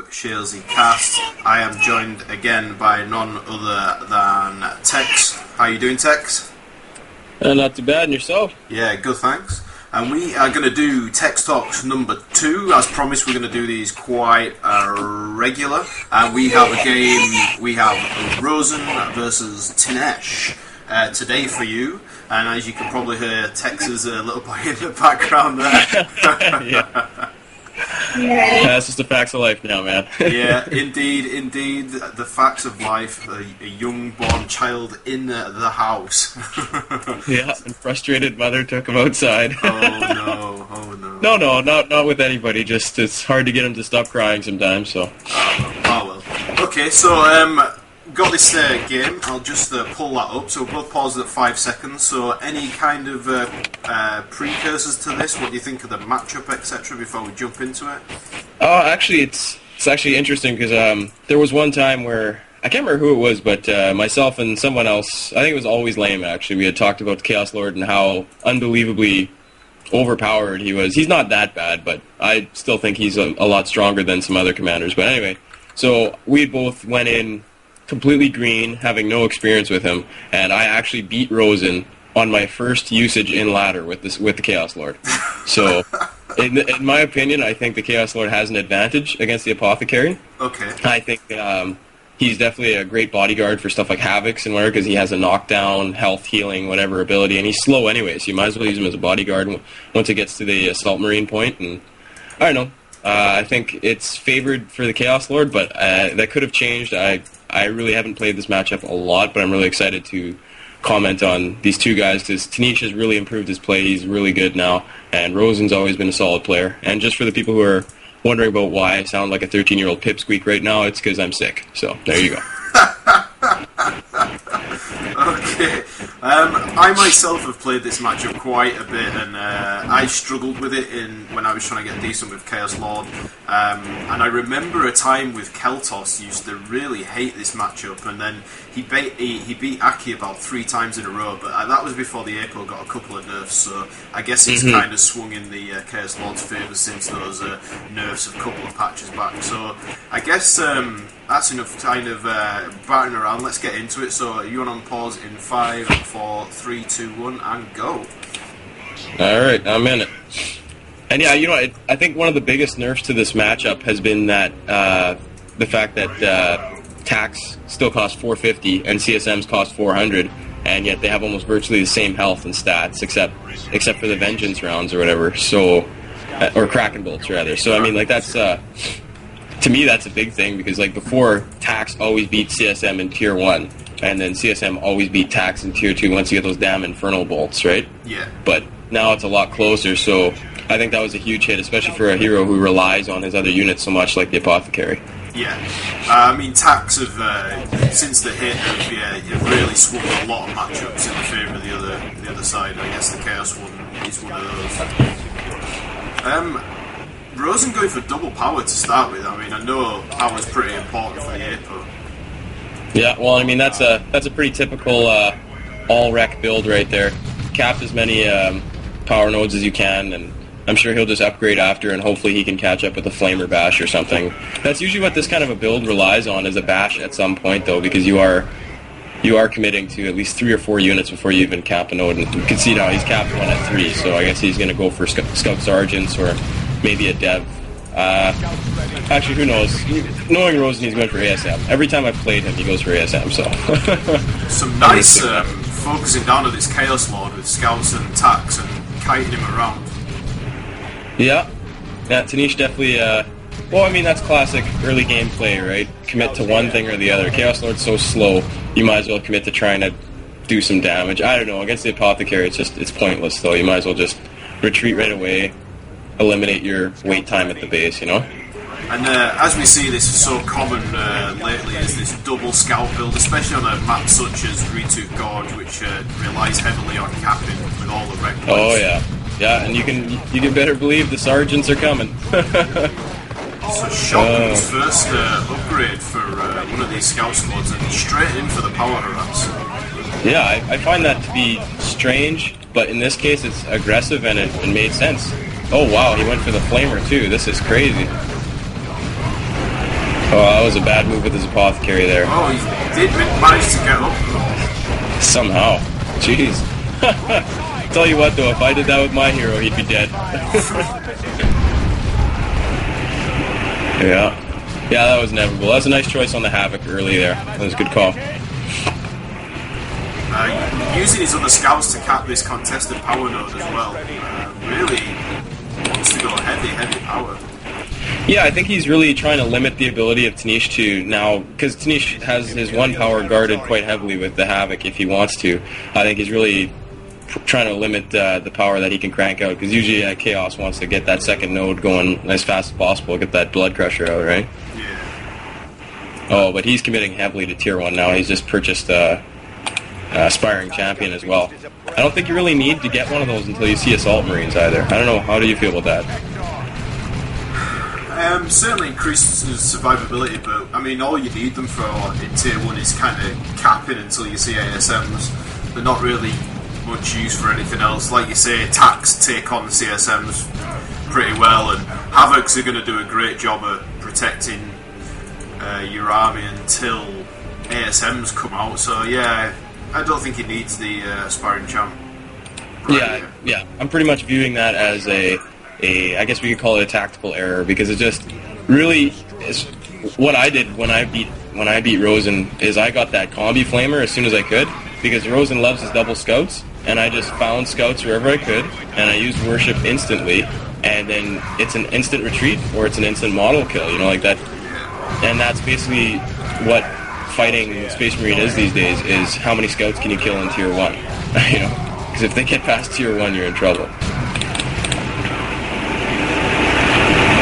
to Shalesy Cast. I am joined again by none other than Tex. How are you doing, Tex? Not too bad, and yourself? Yeah, good, thanks. And we are going to do Tex Talks number 2. As promised, we're going to do these quite regular. And we have a game, we have Rosen versus Tineash today for you. And as you can probably hear, Tex is a little boy in the background there. Yeah, it's just the facts of life now, man. Yeah, indeed, the facts of life. A young-born child in the house. Yeah, and frustrated mother took him outside. Oh no. No, not with anybody. Just it's hard to get him to stop crying sometimes. So. Oh well. Okay, so got this game. I'll just pull that up. So we'll both pause at 5 seconds. So any kind of precursors to this? What do you think of the matchup, etc. Before we jump into it? Actually, it's actually interesting because there was one time where I can't remember who it was, but myself and someone else, I think it was Always Lame. Actually, we had talked about the Chaos Lord and how unbelievably overpowered he was. He's not that bad, but I still think he's a lot stronger than some other commanders. But anyway, so we both went in completely green, having no experience with him, and I actually beat Rosen on my first usage in ladder with the Chaos Lord. So, in my opinion, I think the Chaos Lord has an advantage against the Apothecary. Okay. I think he's definitely a great bodyguard for stuff like Havocs and whatever, because he has a knockdown, health, healing, whatever ability, and he's slow anyway, so you might as well use him as a bodyguard once it gets to the Assault Marine point, and I don't know. I think it's favored for the Chaos Lord, but that could have changed. I really haven't played this matchup a lot, but I'm really excited to comment on these two guys because Tineash has really improved his play. He's really good now, and Rosen's always been a solid player. And just for the people who are wondering about why I sound like a 13-year-old pipsqueak right now, it's because I'm sick. So there you go. Okay. I myself have played this matchup quite a bit, and I struggled with it when I was trying to get decent with Chaos Lord. And I remember a time with Keltos used to really hate this matchup, and then he beat Aki about 3 times in a row, but that was before the Apo got a couple of nerfs, so I guess it's kind of swung in the Chaos Lord's favour since those nerfs a couple of patches back. So I guess that's enough kind of batting around. Let's get into it. So you want on pause in 5, 4, 3, 2, 1, and go. Alright, I'm in it. And yeah, you know, I think one of the biggest nerfs to this matchup has been that the fact that Tax still costs 450 and CSMs cost 400, and yet they have almost virtually the same health and stats, except for the Vengeance rounds or whatever. So, or Kraken bolts rather. So I mean, like that's to me that's a big thing because like before, Tax always beat CSM in Tier 1, and then CSM always beat Tax in Tier 2 once you get those damn Infernal bolts, right? Yeah. But now it's a lot closer, so I think that was a huge hit, especially for a hero who relies on his other units so much like the Apothecary. Yeah. I mean, Tax have, since the hit, have really swung a lot of matchups in the favour of the other side. I guess the Chaos one is one of those. Rosen going for double power to start with. I mean, I know power's pretty important for the Apo. Yeah, well, I mean, that's a pretty typical all-rec build right there. Cap as many power nodes as you can, and I'm sure he'll just upgrade after, and hopefully he can catch up with a Flamer Bash or something. That's usually what this kind of a build relies on, is a Bash at some point, though, because you are committing to at least 3 or 4 units before you even cap a node, and you can see now he's capped 1 at 3, so I guess he's going to go for Scout Sergeants or maybe a Dev. Actually, who knows? Knowing Rosen, he's going for ASM. Every time I've played him, he goes for ASM, so... Some nice focusing down on this Chaos Lord with Scouts and Tax and kiting him around. Yeah, Tineash definitely, well, I mean, that's classic early game play, right? Commit to one thing or the other. Chaos Lord's so slow, you might as well commit to trying to do some damage. I don't know, against the Apothecary, it's pointless, though. You might as well just retreat right away, eliminate your wait time at the base, you know? And as we see, this is so common lately, is this double scout build, especially on a map such as Retooth Gorge, which relies heavily on capping with all the rec points. Oh, yeah. Yeah, and you can better believe the sergeants are coming. So Shotgun's first upgrade for one of these scout squads, and straight in for the power harass. Yeah, I find that to be strange, but in this case it's aggressive and it made sense. Oh wow, he went for the Flamer too. This is crazy. was a bad move with his Apothecary there. Oh, he did manage to get up. Somehow. Jeez. Tell you what, though, if I did that with my hero, he'd be dead. Yeah. Yeah, that was inevitable. That was a nice choice on the Havoc early there. That was a good call. Using his other scouts to cap this contested power node as well. Really wants to go heavy power. Yeah, I think he's really trying to limit the ability of Tineash to now, because Tineash has his one power guarded quite heavily with the Havoc if he wants to. I think he's really trying to limit the power that he can crank out, because usually Chaos wants to get that second node going as fast as possible, get that Blood Crusher out, right? Yeah. Oh, but he's committing heavily to Tier 1 now. He's just purchased Aspiring Champion as well. I don't think you really need to get one of those until you see Assault Marines either. I don't know, how do you feel about that? Certainly increases survivability, but I mean, all you need them for in Tier 1 is kind of capping until you see ASMs. They're not really much use for anything else. Like you say, attacks take on the CSMs pretty well, and Havocs are going to do a great job at protecting your army until ASMs come out. So yeah, I don't think he needs the Aspiring Champ. Right, yeah. I'm pretty much viewing that as I guess we could call it a tactical error, because it just really is what I did when I beat Rosen is I got that combi flamer as soon as I could, because Rosen loves his double scouts, and I just found scouts wherever I could, and I used worship instantly, and then it's an instant retreat or it's an instant model kill, you know, like that. And that's basically what fighting Space Marine is these days, is how many scouts can you kill in Tier 1, you know, because if they get past Tier 1 you're in trouble.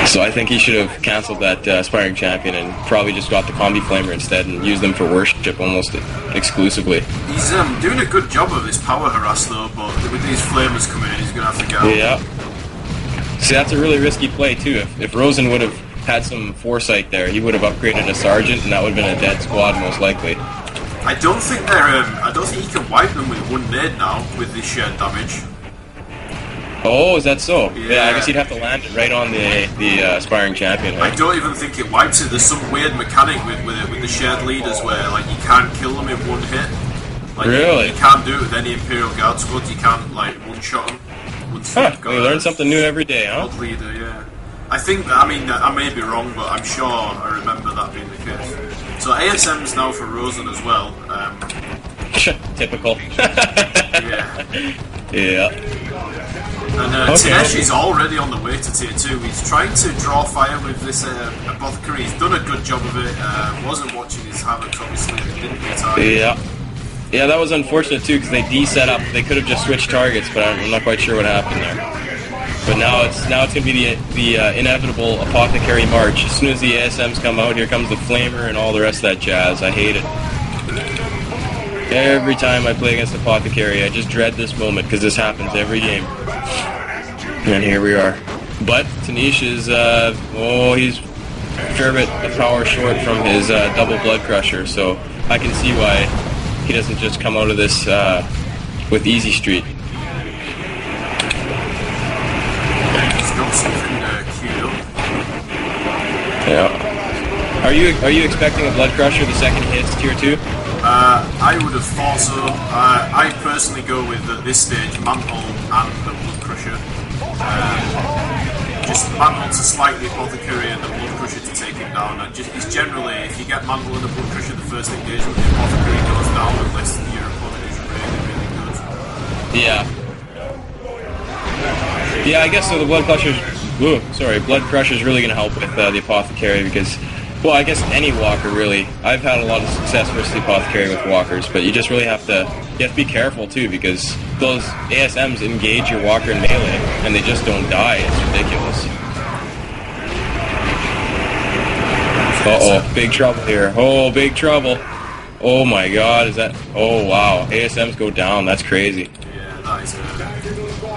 So I think he should have cancelled that Aspiring Champion and probably just got the Combi Flamer instead and used them for worship almost exclusively. He's doing a good job of his power harass though, but with these Flamers coming in, he's going to have to get out. Yeah. See, that's a really risky play too. If Rosen would have had some foresight there, he would have upgraded a Sergeant and that would have been a dead squad most likely. I don't think he can wipe them with one nade now with this shared damage. Oh, is that so? Yeah, I guess he'd have to land it right on the Aspiring Champion. Right? I don't even think it wipes it. There's some weird mechanic with the shared leaders where like you can't kill them in one hit. Like, really? You can't do it with any Imperial Guard squad. You can't like one shot them. We learn something new every day, huh? Leader, yeah. I think. I mean, I may be wrong, but I'm sure I remember that being the case. So ASM's now for Rosen as well. Typical. Yeah. Yeah. And Tineash is already on the way to Tier 2. He's trying to draw fire with this Apothecary. He's done a good job of it. Wasn't watching his Havoc, obviously. Didn't get targeted. Yeah. Yeah, that was unfortunate too, because they de-set up. They could have just switched targets, but I'm not quite sure what happened there. But now it's going to be the inevitable Apothecary march. As soon as the ASMs come out, here comes the Flamer and all the rest of that jazz. I hate it. Every time I play against Apothecary, I just dread this moment, because this happens every game. And here we are. But Tineash is, he's a fair bit of power short from his double Blood Crusher, so I can see why he doesn't just come out of this with Easy Street. He's got something queued up. Yeah. Are you expecting a Blood Crusher the second he hits Tier 2? I would have thought so. I personally go with, at this stage, Mantle and the Blood Crusher. Just Mantle to slightly Apothecary and the Blood Crusher to take him down. And it's generally, if you get Mantle and the Blood Crusher the first engagement, the Apothecary goes down unless your opponent is really, really good. Yeah. Yeah, I guess so. The Blood Crusher's really going to help with the Apothecary, because, well, I guess any walker really. I've had a lot of success versus the Apothecary with walkers, but you just really have to be careful too, because those ASMs engage your walker in melee and they just don't die. It's ridiculous. Uh-oh, big trouble here. Oh, big trouble. Oh my god, is that... Oh wow, ASMs go down. That's crazy. Yeah, that is a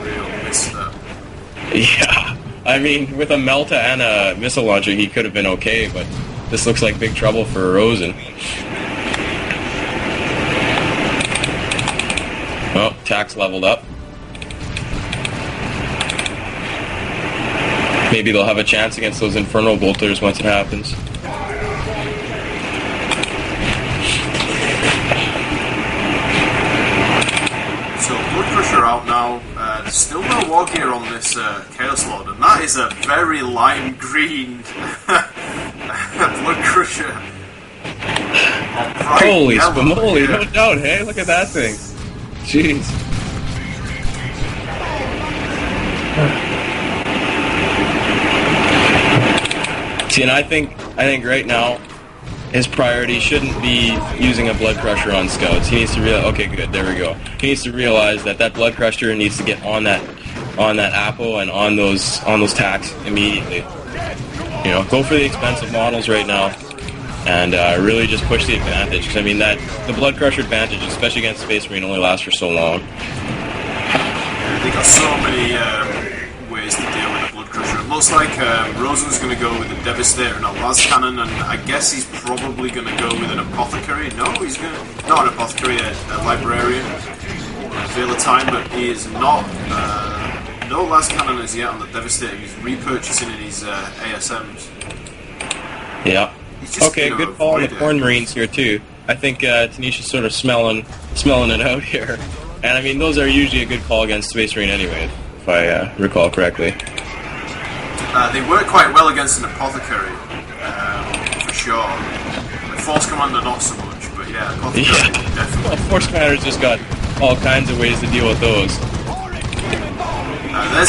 real misstep. Yeah, I mean, with a Melta and a missile launcher, he could have been okay, but this looks like big trouble for Rosen. Oh, Tax leveled up. Maybe they'll have a chance against those Infernal Bolters once it happens. Blood Crusher out now. There's still no war gear on this Chaos Lord, and that is a very lime green Blood Crusher. Holy spumoli, no doubt, hey? Look at that thing. Jeez. See, and I think right now, his priority shouldn't be using a Blood Crusher on scouts. He needs to realize, okay, good, there we go. He needs to realize that Blood Crusher needs to get on that Apo and on those tacks immediately. You know, go for the expensive models right now, and really just push the advantage. Because I mean, the Blood Crusher advantage, especially against Space Marine, only lasts for so long. They got so many ways to deal with the Blood Crusher. It looks like Rosen's going to go with a Devastator and a Las Cannon, and I guess he's probably going to go with an Apothecary. No, he's going to... Not an Apothecary, a Librarian. Veil of Time, but he is not... no Las Cannon as yet on the Devastator. He's repurchasing in his ASMs. Yeah. Okay, good call on the Corn Marines here, too. I think Tineash is sort of smelling it out here. And I mean, those are usually a good call against Space Marine anyway, if I recall correctly. They work quite well against an Apothecary, for sure. The Force Commander not so much, but yeah, Apothecary definitely. Well, Force Commander's just got all kinds of ways to deal with those.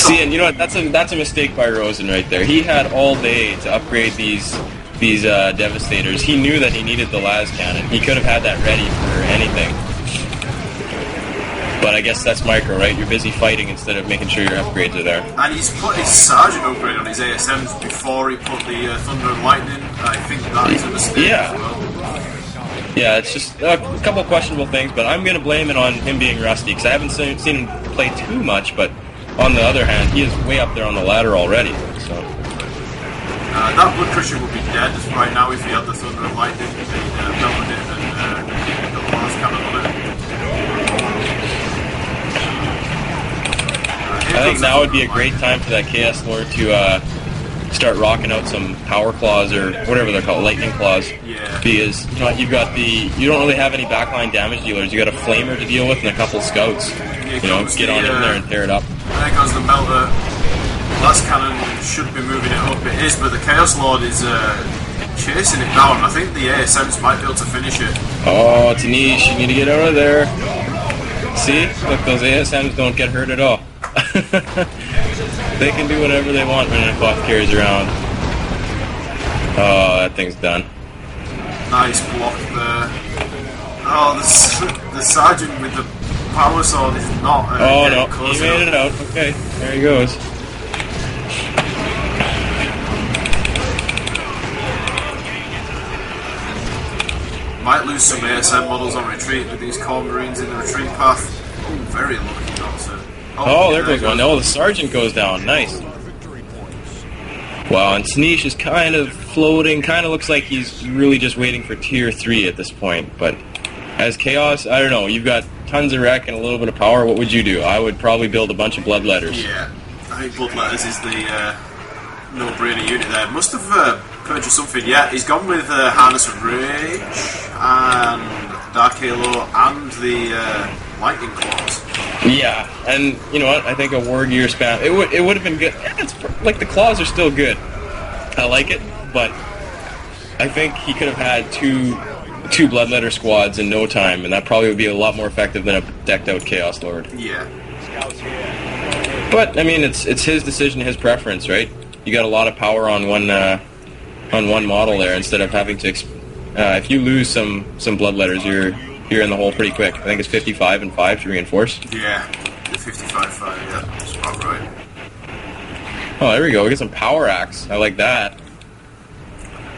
See, and you know what? That's a mistake by Rosen right there. He had all day to upgrade these Devastators. He knew that he needed the Las Cannon. He could have had that ready for anything. But I guess that's micro, right? You're busy fighting instead of making sure your upgrades are there. And he's put his Sergeant upgrade on his ASMs before he put the Thunder and Lightning. I think that is a mistake as well. Yeah, it's just a couple of questionable things, but I'm going to blame it on him being rusty, because I haven't seen him play too much, but on the other hand, he is way up there on the ladder already. So that Blood Crusher would be dead right now if he had the Thunder and Lightning. He'd melted it and got the last cannon on it. I think now would be a great time for that Chaos Lord to start rocking out some Power Claws or whatever they're called, Lightning Claws. Yeah. Because you know you don't really have any backline damage dealers. You got a Flamer to deal with and a couple Scouts. You know, get on in there and tear it up. There goes the Melter. Last Cannon should be moving it up. It is, but the Chaos Lord is chasing it down. I think the ASMs might be able to finish it. Oh, Tineash, you need to get out of there. See? Look, those ASMs don't get hurt at all. They can do whatever they want when an Apothecary's around. Oh, that thing's done. Nice block there. Oh, the Sergeant with the Power Sword is not... oh no, he made it out. Okay, there he goes. Might lose some ASM models on retreat with these Core Marines in the retreat path. Ooh, very lucky, Doctor. Oh, there goes one. No, the Sergeant goes down. Nice. Wow, and Tineash is kind of floating. Kind of looks like he's really just waiting for Tier 3 at this point. But as Chaos, I don't know. You've got tons of wreck and a little bit of power. What would you do? I would probably build a bunch of Bloodletters. Yeah, I think Bloodletters is the no-brainer unit there. Must have purchased something. Yeah, he's gone with Harness of Rage and Dark Halo and the Lightning Claws. Yeah, and you know what? I think a War Gear spam. It would have been good. It's like the claws are still good. I like it, but I think he could have had two Bloodletter squads in no time, and that probably would be a lot more effective than a decked out Chaos Lord. Yeah. But I mean, it's his decision, his preference, right? You got a lot of power on one model there instead of having to. If you lose some Bloodletters, you're in the hole pretty quick. I think it's 55 and 5 to reinforce. Yeah, 55-5, yeah, that's about right. Oh, there we go. We get some Power Axe. I like that.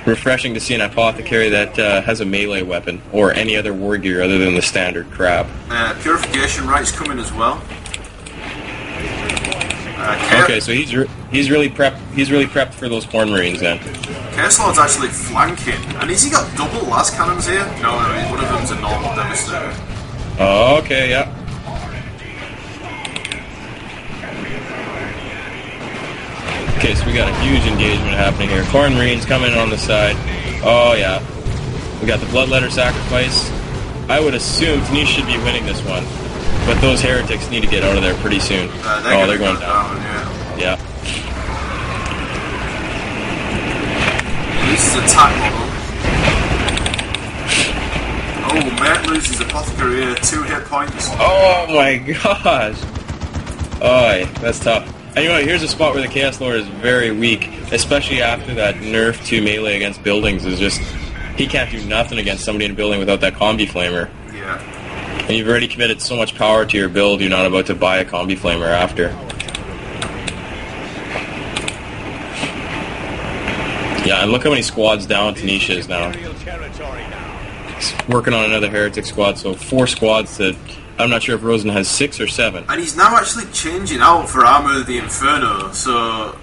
Refreshing to see an Apothecary that has a melee weapon, or any other war gear other than the standard crap. Purification Right's coming as well. Okay, so he's really prepped. He's really prepped for those Corn Marines then. Chaos Lord's actually flanking, and has he got double Las Cannons here? No, one of them's a normal Devastator. Oh, okay, yeah. Okay, so we got a huge engagement happening here. Corn Marines coming on the side. Oh yeah, we got the Bloodletter sacrifice. I would assume Tineash should be winning this one. But those heretics need to get out of there pretty soon. They're going down. Yeah. This is attack model. Oh, Mert loses Apothecary here, 2 hit points. Oh my gosh! Oh, that's tough. And you know what, here's a spot where the Chaos Lord is very weak, especially after that nerf to melee against buildings is just... He can't do nothing against somebody in a building without that combi flamer. Yeah. And you've already committed so much power to your build, you're not about to buy a combi flamer after. Yeah, and look how many squads down Tineash is now. He's working on another heretic squad, so 4 squads to... I'm not sure if Rosen has 6 or 7. And he's now actually changing out for Armour of the Inferno, so...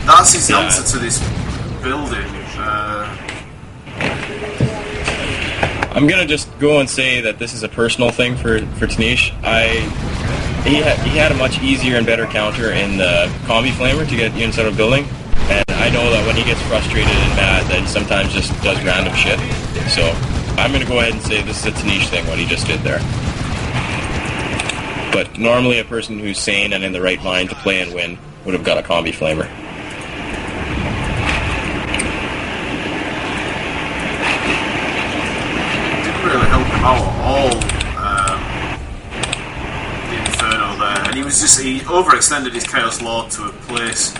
That's his answer to this building. I'm gonna just go and say that this is a personal thing for Tineash. He had a much easier and better counter in the combi flamer to get units out of building, and I know that when he gets frustrated and mad, that he sometimes just does random shit. So I'm gonna go ahead and say this is a Tineash thing what he just did there. But normally a person who's sane and in the right mind to play and win would have got a combi flamer. Really help him out at all, the Inferno there, and he overextended his Chaos Lord to a place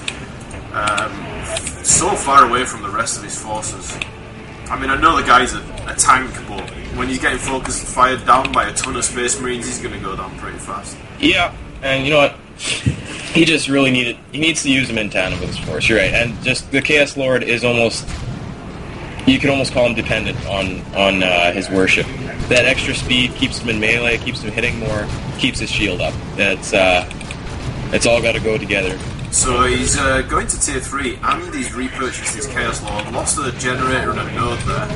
so far away from the rest of his forces. I mean, I know the guy's a tank, but when he's getting focused and fired down by a ton of Space Marines, he's going to go down pretty fast. Yeah, and you know what? He just really needs to use him in tandem with his force, you're right, and just the Chaos Lord is almost... You can almost call him dependent on his worship. That extra speed keeps him in melee, keeps him hitting more, keeps his shield up. It's all got to go together. So he's going to tier 3, and he's repurchased his Chaos Lord, lost a generator and a node there.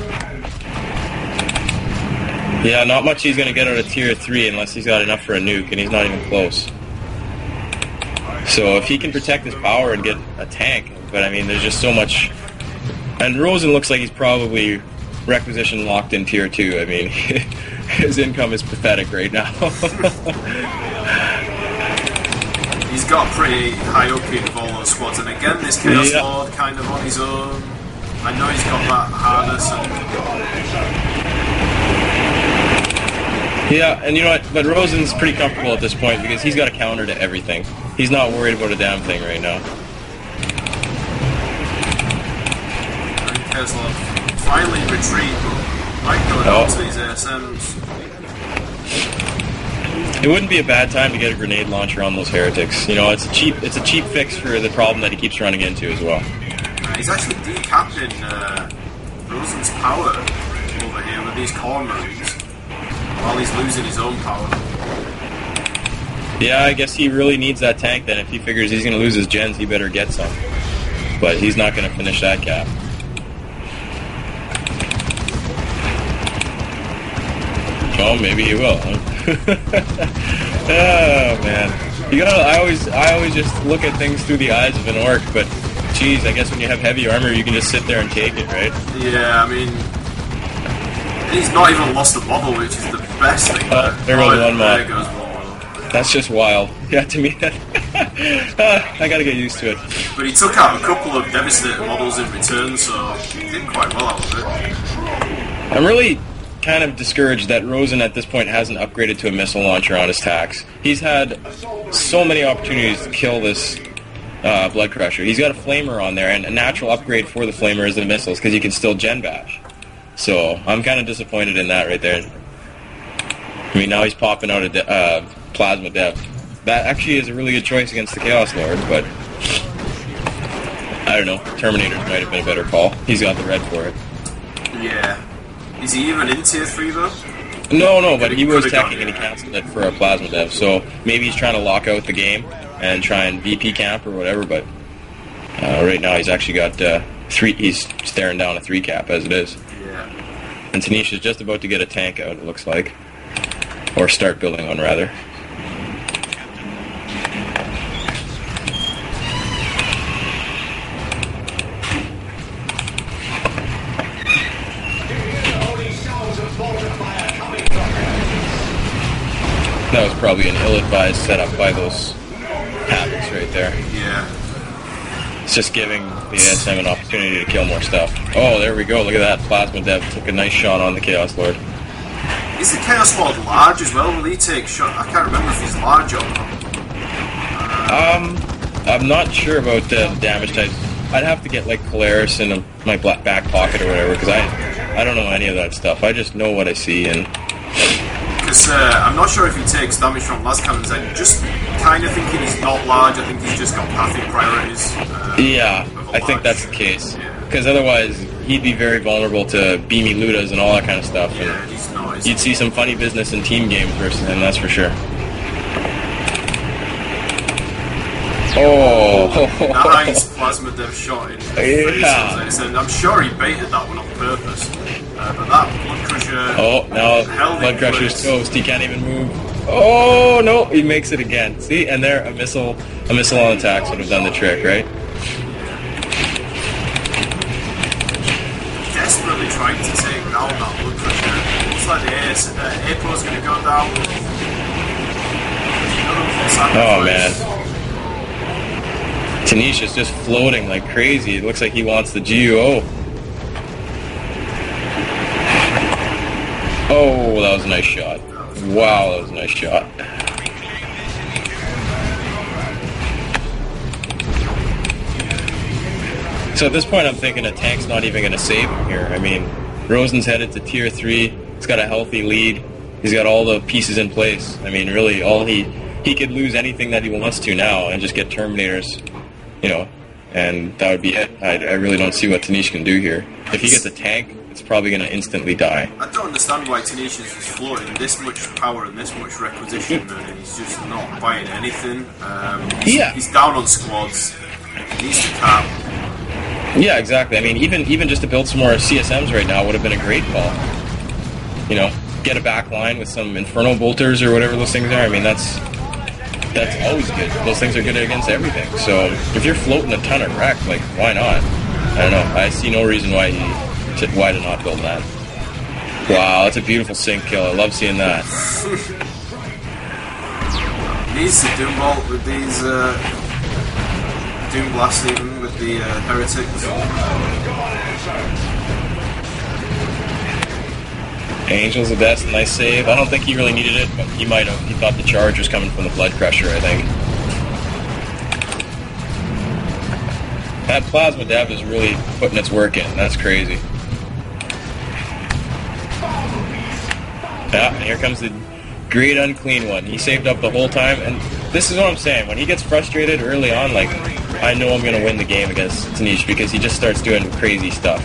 Yeah, not much he's going to get out of tier 3 unless he's got enough for a nuke, and he's not even close. So if he can protect his power and get a tank, but I mean, there's just so much... And Rosen looks like he's probably requisition locked in tier 2. I mean, his income is pathetic right now. He's got pretty high upkeep of all those squads, and again, this Chaos Lord kind of on his own. I know he's got that harness and... Yeah, and you know what? But Rosen's pretty comfortable at this point because he's got a counter to everything. He's not worried about a damn thing right now. Chaos Lord finally retreat, but might go down to these ASMs. It wouldn't be a bad time to get a grenade launcher on those heretics. You know, it's a cheap fix for the problem that he keeps running into as well. He's actually decapping Rosen's power over here with these corn marines while he's losing his own power. Yeah, I guess he really needs that tank then. If he figures he's going to lose his gens, he better get some. But he's not going to finish that cap. Oh, maybe he will. Huh? Oh man, I always just look at things through the eyes of an orc. But geez, I guess when you have heavy armor, you can just sit there and take it, right? Yeah, I mean, he's not even lost a model, which is the best thing. There goes one mod. There goes one model. That's just wild. Yeah, to me, I gotta get used to it. But he took out a couple of devastated models in return, so he did quite well out of it. I'm really kind of discouraged that Rosen at this point hasn't upgraded to a missile launcher on his tax. He's had so many opportunities to kill this Blood Crusher. He's got a flamer on there, and a natural upgrade for the flamer is the missiles because you can still gen bash. So I'm kind of disappointed in that right there. I mean, now he's popping out a plasma dev. That actually is a really good choice against the Chaos Lord, but I don't know. Terminators might have been a better call. He's got the red for it. Yeah. Is he even in tier 3 though? No, but he was teching and he canceled it for a plasma dev, so maybe he's trying to lock out the game and try and VP camp or whatever, but right now he's actually got he's staring down a 3 cap as it is. Yeah. And Tineash is just about to get a tank out, it looks like. Or start building one, rather. That was probably an ill-advised setup by those habits right there. Yeah. It's just giving the ASM an opportunity to kill more stuff. Oh, there we go. Look at that. Plasma Dev took a nice shot on the Chaos Lord. Is the Chaos Lord large as well? Will he take shot? I can't remember if he's large or not. I'm not sure about the damage types. I'd have to get like Polaris in my back pocket or whatever, because I don't know any of that stuff. I just know what I see. And because I'm not sure if he takes damage from las cannons. I'm just kind of thinking he's not large. I think he's just got passive priorities. Yeah, I think that's the case. Because otherwise, he'd be very vulnerable to beamy Ludas and all that kind of stuff. Yeah, he's not. You'd see some funny business in team games versus him, that's for sure. Oh! Nice Plasma Dev shot in the face. And I'm sure he baited that one on purpose. But that Blood Crusher... Oh, now Blood Crusher's toast. He can't even move. Oh, no! He makes it again. See? And there, a missile on attacks would have done the trick, right? Desperately trying to take down that Blood Crusher. Looks like the Apo's going to go down. Oh, man. Tineash is just floating like crazy. It looks like he wants the GUO. Oh, that was a nice shot. Wow, that was a nice shot. So at this point I'm thinking a tank's not even going to save him here. I mean, Rosen's headed to tier 3. He's got a healthy lead. He's got all the pieces in place. I mean, really, all he could lose anything that he wants to now and just get Terminators. You know, and that would be it. I really don't see what Tineash can do here. If he gets a tank, it's probably going to instantly die. I don't understand why Tineash is floating this much power and this much requisition, and he's just not buying anything. He's down on squads. He needs to cap. Yeah, exactly. I mean, even just to build some more CSMs right now would have been a great call. You know, get a back line with some Inferno Bolters or whatever those things are. I mean, that's always good. Those things are good against everything. So if you're floating a ton of wreck, like, why not? I don't know. I see no reason why to not build that. Wow, that's a beautiful sync kill. I love seeing that. Needs to Doom Bolt with these Doom Blast even with the Heretics. Angel's the best, nice save. I don't think he really needed it, but he might have. He thought the charge was coming from the Blood Crusher, I think. That Plasma Dev is really putting its work in. That's crazy. Yeah, and here comes the great unclean one. He saved up the whole time, and this is what I'm saying. When he gets frustrated early on, like, I know I'm going to win the game against Tineash because he just starts doing crazy stuff.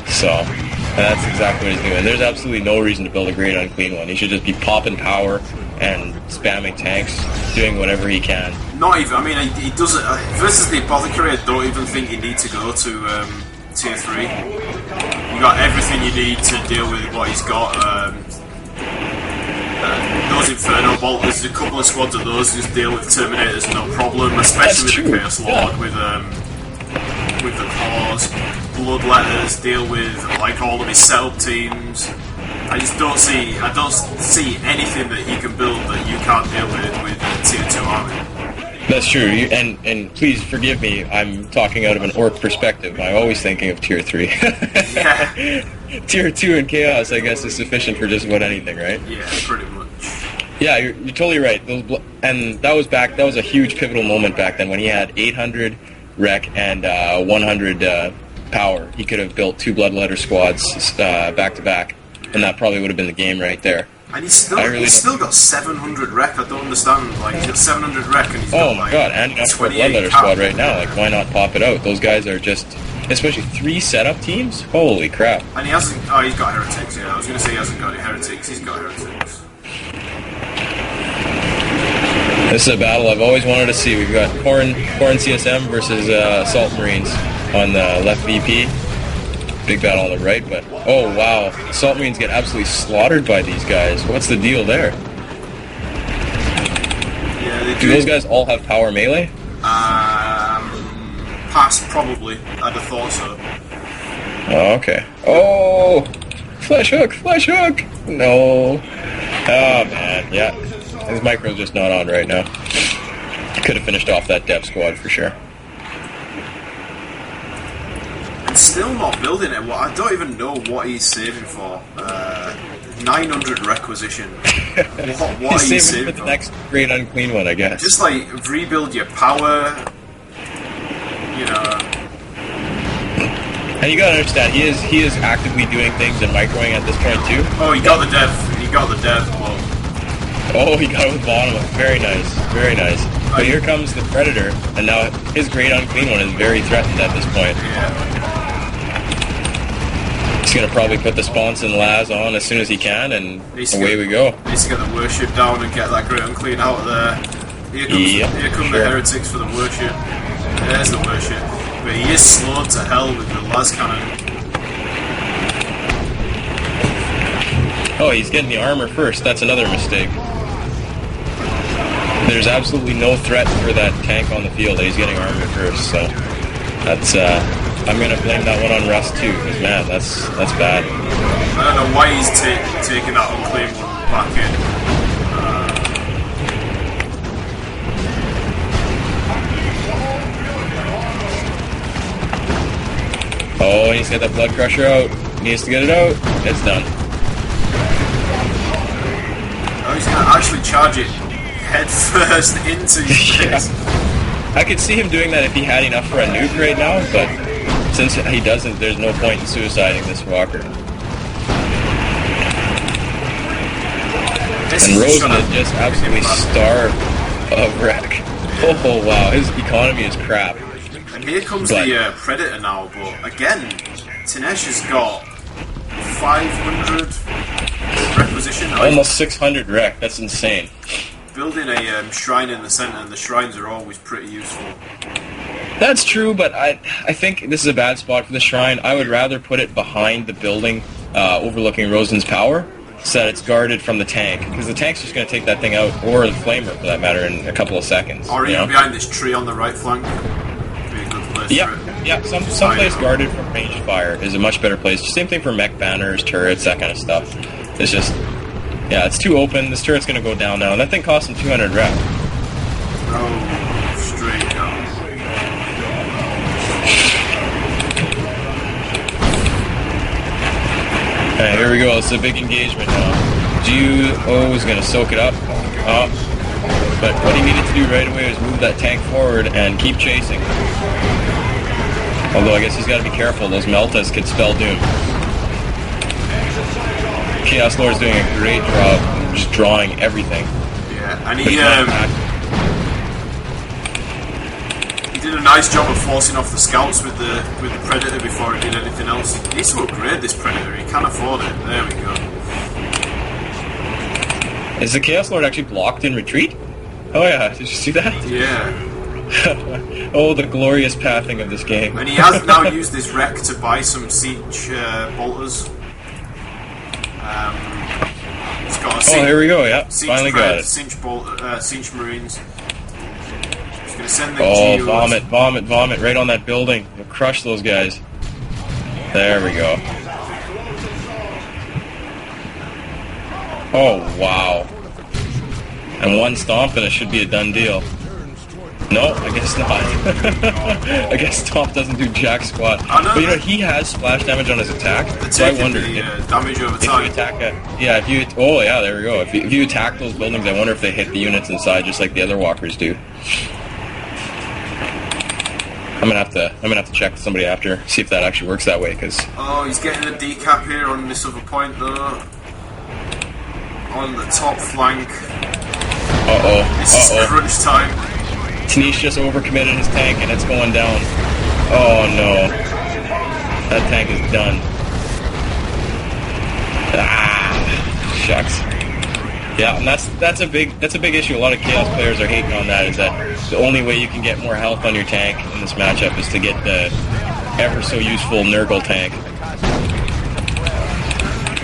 So... and that's exactly what he's doing. There's absolutely no reason to build a great unclean one. He should just be popping power and spamming tanks, doing whatever he can. Not even, I mean, he doesn't... versus the Apothecary, I don't even think you need to go to tier 3. You got everything you need to deal with what he's got. Those Inferno Bolters, a couple of squads of those just deal with Terminators no problem, especially with the Chaos Lord, with the Claws. Bloodletters, deal with like all of his setup teams. I don't see anything that he can build that you can't deal with tier 2 army. That's true, and please forgive me, I'm talking out of an orc perspective. I'm always thinking of tier 3. Yeah. Tier 2 and Chaos, I guess, is sufficient for just about anything, right? Yeah, pretty much. Yeah, you're totally right. And that was a huge pivotal moment back then when he had 800 rec and 100 power. He could have built 2 Bloodletter squads back to back, and that probably would have been the game right there. And he's still got 700 rec. I don't understand. Like, he's got 700 rec, and he's got like, god, and enough for a Bloodletter squad right now. Like, why not pop it out? Those guys are just, especially 3 setup teams. Holy crap! And he hasn't. Oh, he's got Heretics. Yeah, I was going to say he hasn't got any Heretics. He's got Heretics. This is a battle I've always wanted to see. We've got Corn CSM versus Assault Marines on the left VP. Big battle on the right, but oh wow, Assault Marines get absolutely slaughtered by these guys. What's the deal there? Yeah, they do those guys all have power melee? Pass probably. I'd have thought so. Oh, okay. Oh, flesh hook! No. Oh man, yeah. his micro's just not on right now. Could have finished off that dev squad for sure. And still not building it. Well, I don't even know what he's saving for. 900 requisition. What He's are you saving saving for the next great unclean one, I guess. Just like rebuild your power. You know. And you gotta understand, he is actively doing things in microing at this point too. Oh, he got the dev. He got the dev. Oh, he got it with bottom. Very nice, very nice. But here comes the Predator, and now his great unclean one is very threatened at this point. Yeah. He's gonna probably put the spawns and Laz on as soon as he can, and away we go. Needs to get the worship down and get that great unclean out of there. Here come the heretics for the worship. There's the worship. But he is slowed to hell with the Laz cannon. Oh, he's getting the armor first. That's another mistake. There's absolutely no threat for that tank on the field. He's getting armor first, so that's. I'm gonna blame that one on Rust too, because man, that's bad. I don't know why he's taking that unclaimed one back in. Oh, he needs to get that blood crusher out. He needs to get it out. It's done. Oh, he's gonna actually charge it head first into his face. I could see him doing that if he had enough for a nuke right now, but since he doesn't, there's no point in suiciding this walker. And Rosen is just absolutely starved of wreck. Oh wow, his economy is crap. And here comes the Predator now, but again, Tineash has got 500 requisition. Almost 600 wreck, that's insane. Building a shrine in the center, and the shrines are always pretty useful. That's true, but I think this is a bad spot for the shrine. I would rather put it behind the building overlooking Rosen's power, so that it's guarded from the tank, because the tank's just going to take that thing out, or the flamer for that matter, in a couple of seconds. Or even behind this tree on the right flank. Be a good place for it. Yeah, some place guarded from ranged fire is a much better place. Same thing for mech banners, turrets, that kind of stuff. It's just, yeah, it's too open. This turret's going to go down now, and that thing costs him 200 rep. Oh, straight down. Alright, here we go. It's a big engagement now. Duo is going to soak it up. But what he needed to do right away was move that tank forward and keep chasing. Although I guess he's got to be careful. Those Meltas could spell doom. Chaos Lord's doing a great job of just drawing everything. Yeah, and he did a nice job of forcing off the scouts with the Predator before he did anything else. He needs to upgrade this Predator. He can't afford it. There we go. Is the Chaos Lord actually blocked in retreat? Oh yeah, did you see that? Yeah. Oh, the glorious pathing of this game. And he has now used this wreck to buy some siege bolters. He's got a here we go. Yeah, finally got it. Siege Marines. He's gonna send the vomit right on that building. We'll crush those guys. There we go. Oh wow. And one stomp and it should be a done deal. No, I guess not. I guess Stomp doesn't do jack squat. But you know, he has splash damage on his attack, so I wonder damage over time. If you attack there we go. If you attack those buildings, I wonder if they hit the units inside just like the other walkers do. I'm gonna have to check with somebody after, see if that actually works that way. Cause he's getting a decap here on this other point though. On the top flank. This is crunch time. Tineash just overcommitted his tank and it's going down. Oh no. That tank is done. Shucks. Yeah, and that's a big issue. A lot of Chaos players are hating on that, is that the only way you can get more health on your tank in this matchup is to get the ever so useful Nurgle tank.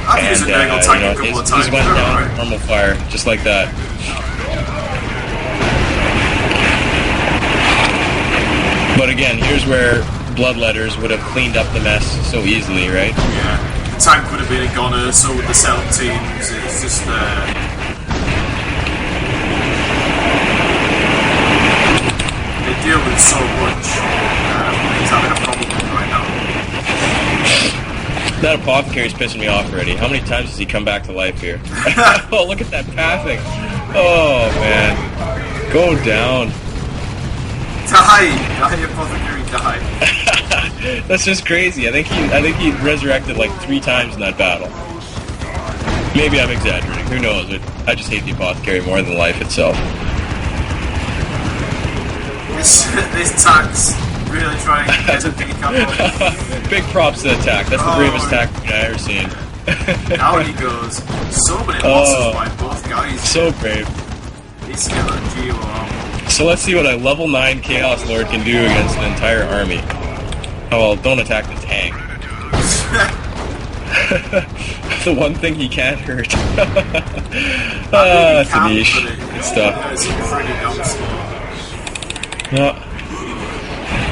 I've used a Nurgle tank a couple of times. He went down with normal fire, just like that. But again, here's where Bloodletters would have cleaned up the mess so easily, right? Yeah, the tank would have been a goner, so with the setup teams, it's just... deal with so much. He's having a problem right now. That apothecary's pissing me off already. How many times does he come back to life here? Oh, look at that pathing. Oh, man. Go down. Die, apothecary, die. That's just crazy. I think he resurrected like 3 times in that battle. Maybe I'm exaggerating. Who knows? I just hate the apothecary more than life itself. This tank's really trying to get a big up. Big props to the attack. That's the bravest attack I've ever seen. Out he goes. So many losses by both guys. So brave. He's got a GOR. So let's see what a level 9 Chaos Lord can do against an entire army. Oh, well, don't attack the tank. The one thing he can't hurt. Tineash. Good stuff. It's pretty dumb slow. Yeah.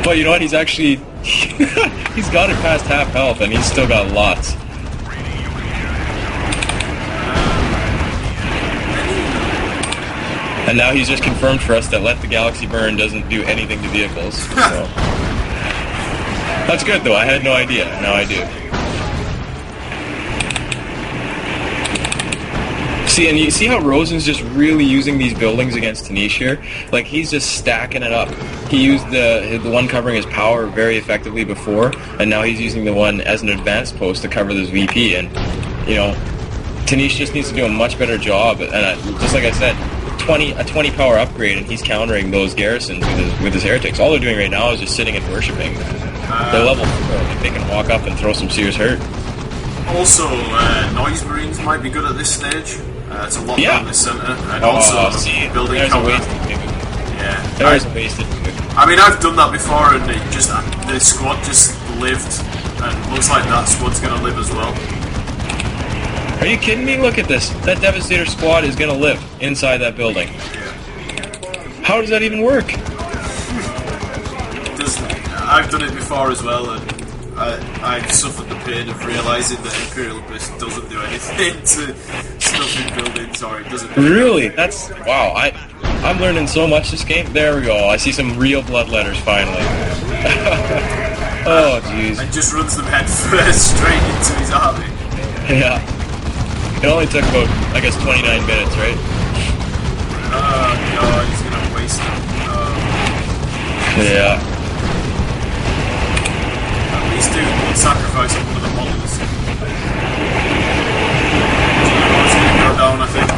But you know what? He's actually... he's got it past half health, and he's still got lots. And now he's just confirmed for us that Let the Galaxy Burn doesn't do anything to vehicles. So. That's good, though. I had no idea. Now I do. See, and you see how Rosen's just really using these buildings against Tineash here? Like, he's just stacking it up. He used the one covering his power very effectively before, and now he's using the one as an advanced post to cover this VP. And, you know, Tineash just needs to do a much better job. And just like I said, a 20 power upgrade, and he's countering those garrisons with his heretics. All they're doing right now is just sitting and worshipping. They're level 4. Like, they can walk up and throw some serious hurt. Also, Noise Marines might be good at this stage. It's a lot down the centre, and also building cover. Yeah, there's a wasted. I mean, I've done that before, and the squad just lived, and looks like that squad's going to live as well. Are you kidding me? Look at this. That Devastator squad is going to live inside that building. Yeah. How does that even work? I've done it before as well, and I've suffered the pain of realising that Imperial Abyss doesn't do anything to stuff in buildings, or it doesn't. Really? That's wow. I'm learning so much this game. There we go. I see some real bloodletters finally. Oh jeez. And just runs them head first straight into his army. Yeah. It only took about, I guess, 29 minutes, right? Oh god, he's gonna waste it. Yeah. He's doing sacrifice of one of the models. It's gonna go down, I think.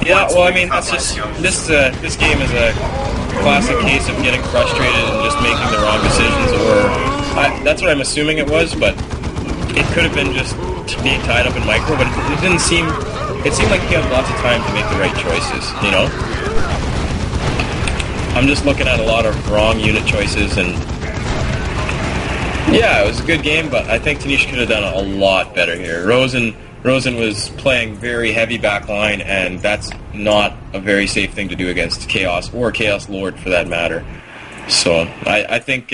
Yeah, well, I mean, that's just this game is a classic case of getting frustrated and just making the wrong decisions, or that's what I'm assuming it was, but it could have been just being tied up in micro, but it didn't seem. It seemed like he had lots of time to make the right choices, you know. I'm just looking at a lot of wrong unit choices, and yeah, it was a good game, but I think Tineash could have done a lot better here. Rosen was playing very heavy backline, and that's not a very safe thing to do against Chaos, or Chaos Lord for that matter. So I think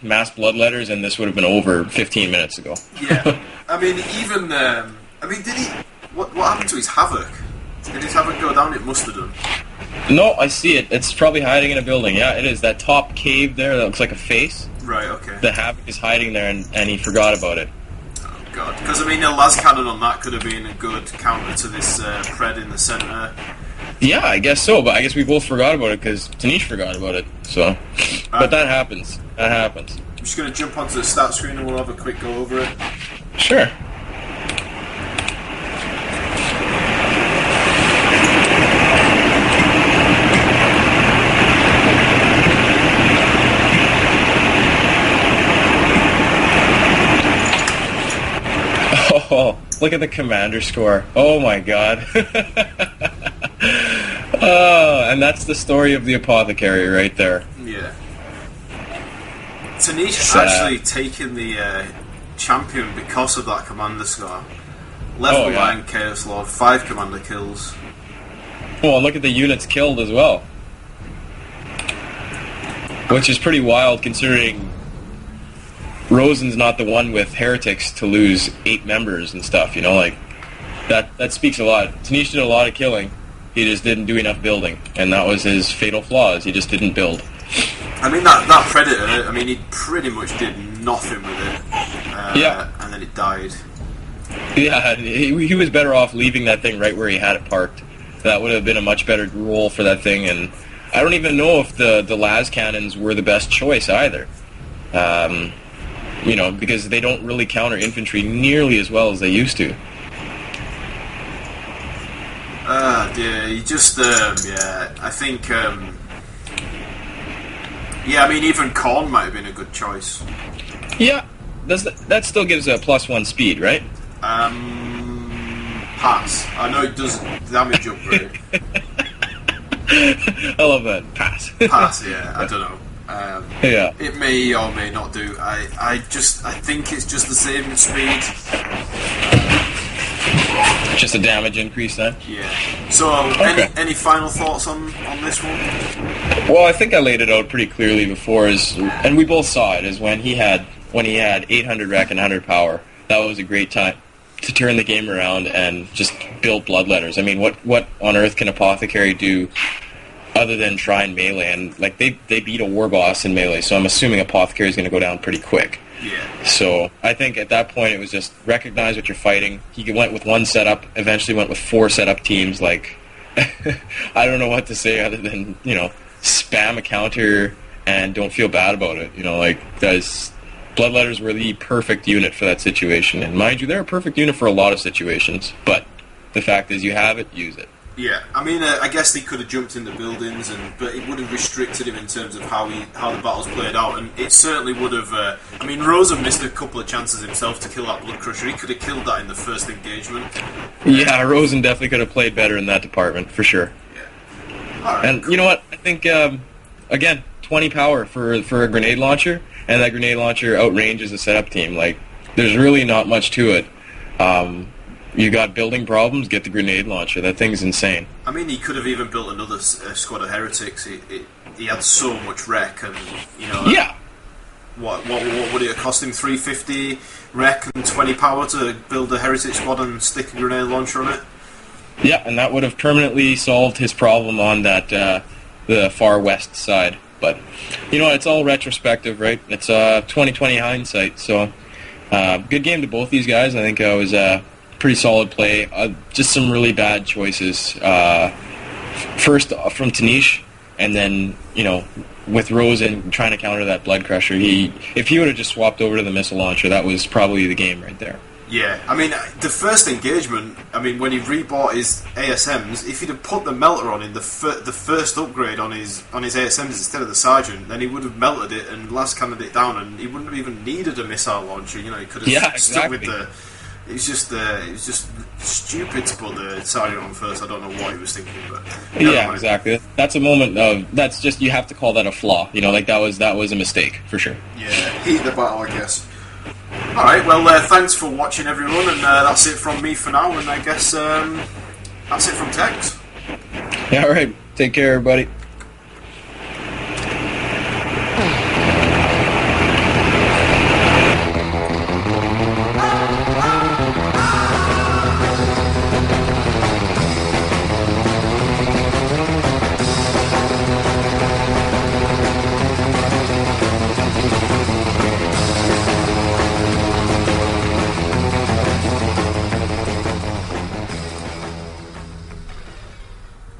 mass bloodletters, and this would have been over 15 minutes ago. Yeah, I mean, even did he? What happened to his Havoc? Did his Havoc go down? It must have done. No, I see it. It's probably hiding in a building. Yeah, it is. That top cave there that looks like a face. Right, okay. The Havoc is hiding there, and he forgot about it. Oh, God. Because, I mean, the las cannon on that could have been a good counter to this Pred in the centre. Yeah, I guess so, but I guess we both forgot about it because Tineash forgot about it. So, but that happens. That happens. I'm just going to jump onto the stat screen and we'll have a quick go over it. Sure. Oh, look at the commander score. Oh my god. And that's the story of the apothecary right there. Yeah. Tineash actually taken the champion because of that commander score. Level 9 Chaos Lord, 5 commander kills. Oh, and look at the units killed as well. Which is pretty wild considering Rosen's not the one with heretics to lose 8 members and stuff, you know, like that speaks a lot. Tineash did a lot of killing, He just didn't do enough building, and that was his fatal flaw. He just didn't build. I mean, that Predator, I mean, he pretty much did nothing with it. And then it died. Yeah, he was better off leaving that thing right where he had it parked. That would have been a much better role for that thing, and I don't even know if the las cannons were the best choice either. Because they don't really counter infantry nearly as well as they used to. Dear, you just, I think, I mean, even Korn might have been a good choice. Yeah, that still gives a +1 speed, right? Pass. I know it does damage upgrade. I love that. Pass. Pass, yeah, I don't know. Yeah. It may or may not do. I think it's just the same speed. Just a damage increase then? Yeah. So, okay. Any final thoughts on this one? Well, I think I laid it out pretty clearly before, and we both saw it, is when he had 800 rec and 100 power. That was a great time to turn the game around and just build bloodletters. I mean, what on earth can Apothecary do other than try and melee? And like they beat a war boss in melee, so I'm assuming Apothecary is going to go down pretty quick. Yeah. So I think at that point it was just recognize what you're fighting. He went with one setup, eventually went with 4 setup teams. Like I don't know what to say other than spam a counter and don't feel bad about it. Guys, bloodletters were the perfect unit for that situation, and mind you, they're a perfect unit for a lot of situations. But the fact is, you have it, use it. Yeah, I mean, I guess they could have jumped into buildings, but it would have restricted him in terms of how the battles played out, and it certainly would have. I mean, Rosen missed a couple of chances himself to kill that Blood Crusher. He could have killed that in the first engagement. Yeah, Rosen definitely could have played better in that department for sure. Yeah. All right, and cool. You know what? I think again, 20 power for a grenade launcher, and that grenade launcher outranges the setup team. Like, there's really not much to it. You got building problems, get the grenade launcher. That thing's insane. I mean, he could have even built another squad of heretics. He had so much wreck, and Yeah. What would it have cost him? 350 wreck and 20 power to build a heretic squad and stick a grenade launcher on it. Yeah, and that would have permanently solved his problem on that the far west side. But it's all retrospective, right? It's 2020 hindsight. So good game to both these guys. I think I was. Pretty solid play. Just some really bad choices. First from Tineash, and then with Rosen trying to counter that Blood Crusher. If he would have just swapped over to the missile launcher, that was probably the game right there. Yeah, I mean, the first engagement. I mean, when he rebought his ASMs, if he'd have put the melter on in the first upgrade on his ASMs instead of the Sergeant, then he would have melted it and last cannoned it down, and he wouldn't have even needed a missile launcher. He could have stuck with the. It was just stupid to put the Sergeant on first. I don't know what he was thinking, but yeah, exactly. That's a moment of you have to call that a flaw. That was a mistake for sure. Yeah, heat the battle, I guess. All right, well, thanks for watching, everyone, and that's it from me for now. And I guess that's it from Tex. Yeah, all right. Take care, everybody.